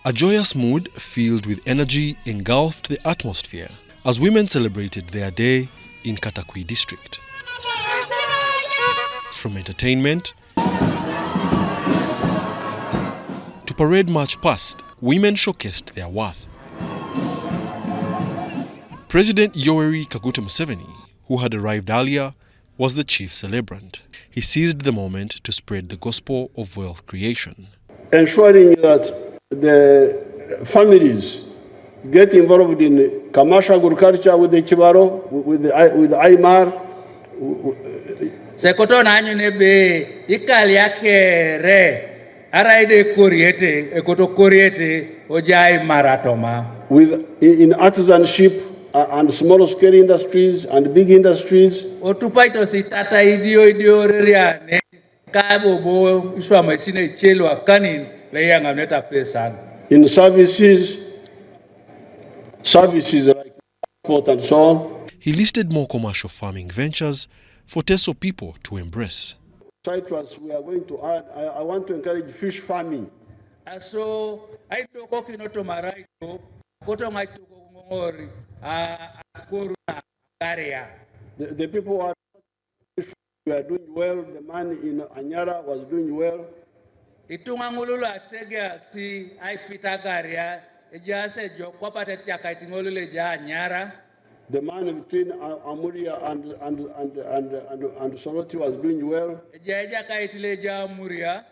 A joyous mood filled with energy engulfed the atmosphere as women celebrated their day in Katakwi district. From entertainment to parade march past, women showcased their worth. President Yoweri Museveni, who had arrived earlier, was the chief celebrant. He seized the moment to spread the gospel of wealth creation. Ensuring that the families get involved in commercial agriculture with the Chibaro, with the Aymar. Sekoto nanyu nebe ikali yake re araide kuriete ekoto kuriete ojai maratoma. In artisanship and small scale industries and big industries. Otupaito sitata idio reria ne kabo bo iswa masine chelo akanin leya ngameta pesa. In services like transport and so on. He listed more commercial farming ventures for Teso people to embrace. Citrus, we are going to add, I want to encourage fish farming. So I took Okinoto Maraito, Kotomaito Ngori, Kuruna, Area. The people who are doing well, the man in Anyara was doing well. Itungangulula Tegea si I Pitagaria, Ejase Jo, Kwapata Kaitingolule Ja Anyara. The man between Amuria and Soroti was doing well. Jaja Kaitileja Muria,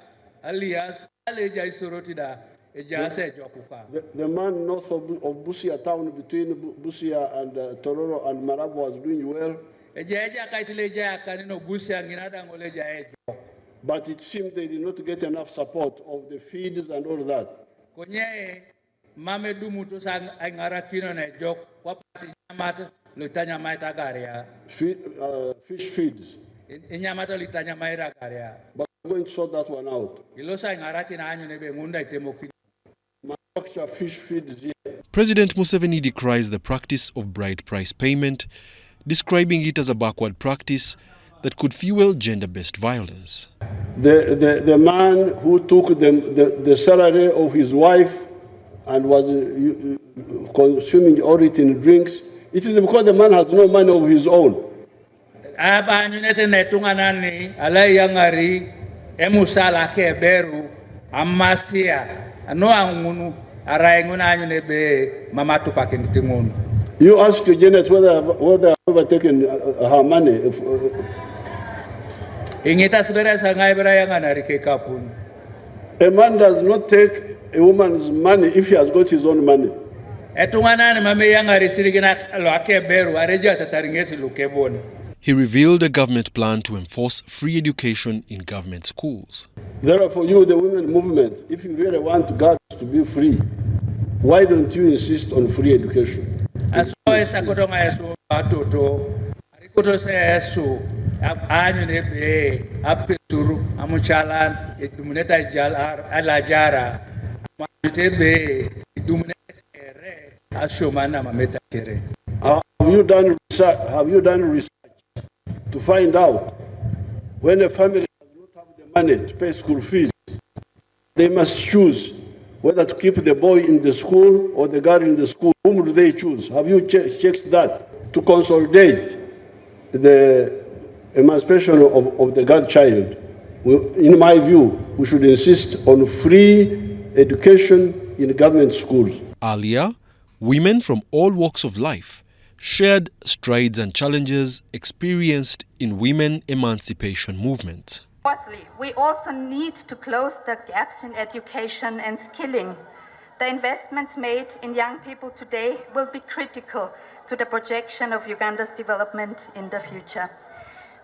alias Aleja Sorotida, Ejase Jokuka. The man north of Busia town between Busia and Tororo and Marabu was doing well. Jaja Kaitileja Kanino Busia Ginada Ngoleja Ejo. But it seemed they did not get enough support of the feeds and all that. Konye Mame Dumutu Sang Angarakino Nejo, Wapati Yamat, Lutanya Maita Garia. Fish feeds. In Yamato Litanya Maita Garia. But we're going to sort that one out. Ilosa Angaraki Nebe Munda Temoki. Fish feeds here. President Museveni decries the practice of bride price payment, describing it as a backward practice that could fuel gender-based violence. The man who took the salary of his wife and was consuming all it in drinks, it is because the man has no money of his own. Abanyunete netunganani alayangari emusala keberu amasia no angunu arainguna anyunebe mamatu pakentingunu. You ask Janet whether I've ever taken her money. A man does not take a woman's money if he has got his own money. He revealed a government plan to enforce free education in government schools. Therefore, you, the women movement, if you really want girls to be free, why don't you insist on free education? Have you done research to find out when a family does not have the money to pay school fees, they must choose whether to keep the boy in the school or the girl in the school? Whom do they choose? Have you checked that? To consolidate the emancipation of the girl child, in my view, we should insist on free education in government schools. Earlier, women from all walks of life shared strides and challenges experienced in women emancipation movements. Fourthly, we also need to close the gaps in education and skilling. The investments made in young people today will be critical to the projection of Uganda's development in the future.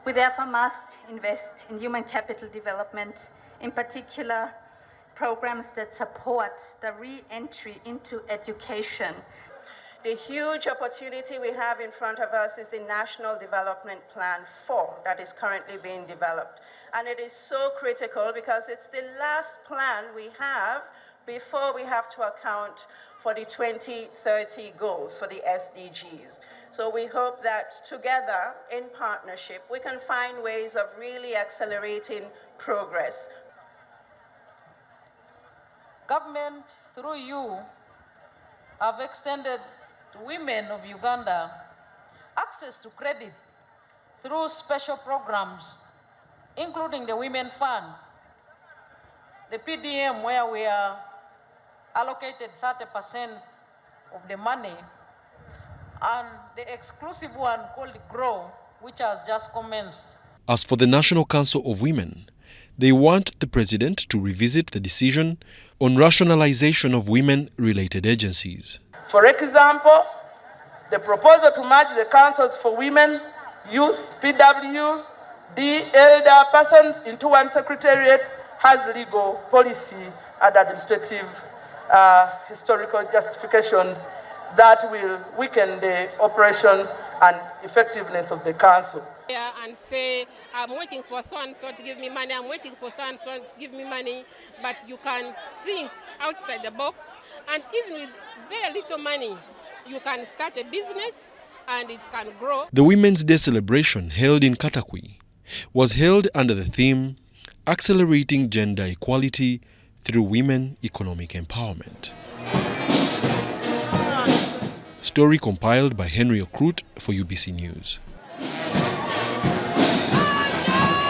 We therefore must invest in human capital development, in particular programs that support the re-entry into education. The huge opportunity we have in front of us is the National Development Plan 4 that is currently being developed. And it is so critical because it's the last plan we have before we have to account for the 2030 goals for the SDGs. So we hope that together, in partnership, we can find ways of really accelerating progress. Government, through you, have extended to women of Uganda access to credit through special programs, including the Women Fund, the PDM, where we are allocated 30% of the money, and the exclusive one called GROW, which has just commenced. As for the National Council of Women, they want the president to revisit the decision on rationalization of women-related agencies. For example, the proposal to merge the councils for women, youth, PW, elder persons into one secretariat has legal, policy, and administrative historical justifications that will weaken the operations and effectiveness of the council. And say, I'm waiting for so-and-so to give me money, I'm waiting for so-and-so to give me money, but you can think outside the box, and even with very little money, you can start a business and it can grow. The Women's Day celebration held in Katakwi was held under the theme Accelerating Gender Equality Through Women Economic Empowerment. Story compiled by Henry Okrut for UBC News.